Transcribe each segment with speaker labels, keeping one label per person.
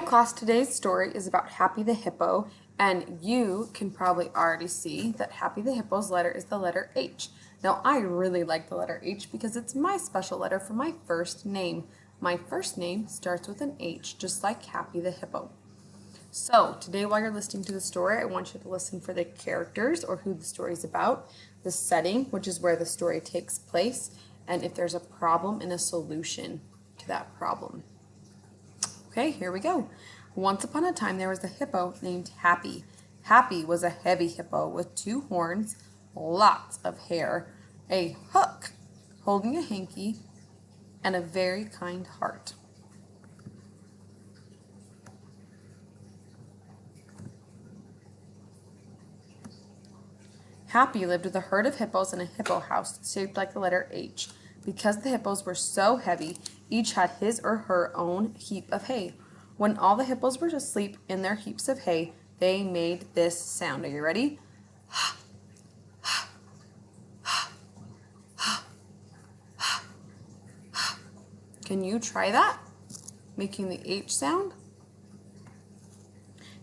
Speaker 1: class, today's story is about Happy the Hippo, and you can probably already see that Happy the Hippo's letter is the letter H. Now, I really like the letter H because it's my special letter for my first name. My first name starts with an H, just like Happy the Hippo. So, today while you're listening to the story, I want you to listen for the characters or who the story is about, the setting, which is where the story takes place, and if there's a problem and a solution to that problem. Okay, here we go. Once upon a time, there was a hippo named Happy. Happy was a heavy hippo with 2 horns, lots of hair, a hook holding a hanky, and a very kind heart. Happy lived with a herd of hippos in a hippo house shaped like the letter H. Because the hippos were so heavy, each had his or her own heap of hay. When all the hippos were asleep in their heaps of hay, they made this sound. Are you ready? Can you try that? Making the H sound?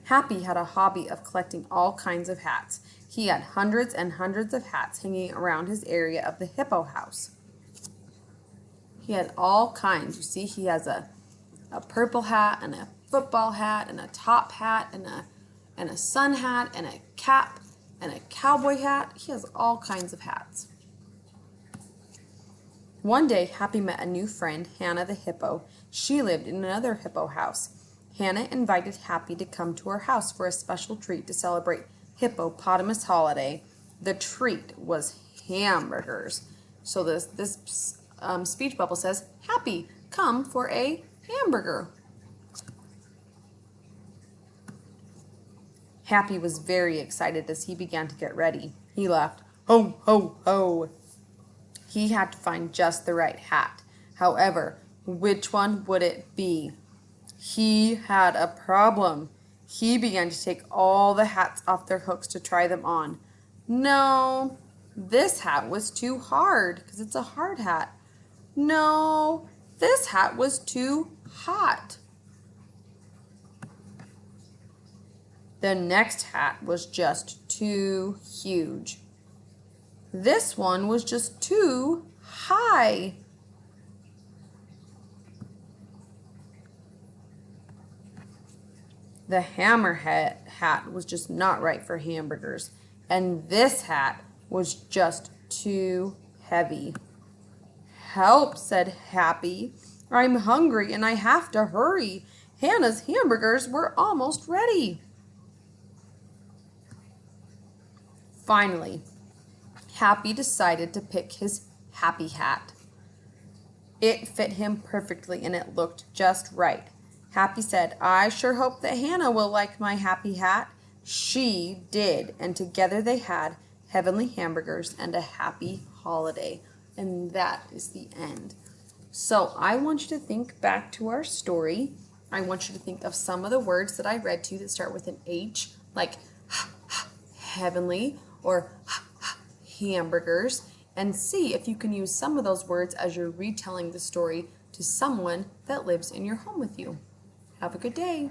Speaker 1: Happy had a hobby of collecting all kinds of hats. He had hundreds and hundreds of hats hanging around his area of the hippo house. He had all kinds. You see, he has a purple hat and a football hat and a top hat and a sun hat and a cap and a cowboy hat. He has all kinds of hats. One day, Happy met a new friend, Hannah the hippo. She lived in another hippo house. Hannah invited Happy to come to her house for a special treat to celebrate Hippopotamus holiday. The treat was hamburgers. So this speech bubble says, Happy, come for a hamburger. Happy was very excited as he began to get ready. He laughed, ho, ho, ho. He had to find just the right hat. However, which one would it be? He had a problem. He began to take all the hats off their hooks to try them on. No, this hat was too hard because it's a hard hat. No, this hat was too hot. The next hat was just too huge. This one was just too high. The hammerhead hat was just not right for hamburgers. And this hat was just too heavy. Help, said Happy. I'm hungry and I have to hurry. Hannah's hamburgers were almost ready. Finally, Happy decided to pick his happy hat. It fit him perfectly and it looked just right. Happy said, I sure hope that Hannah will like my happy hat. She did, and together they had heavenly hamburgers and a happy holiday. And that is the end. So I want you to think back to our story. I want you to think of some of the words that I read to you that start with an H, like heavenly or hamburgers, and see if you can use some of those words as you're retelling the story to someone that lives in your home with you. Have a good day.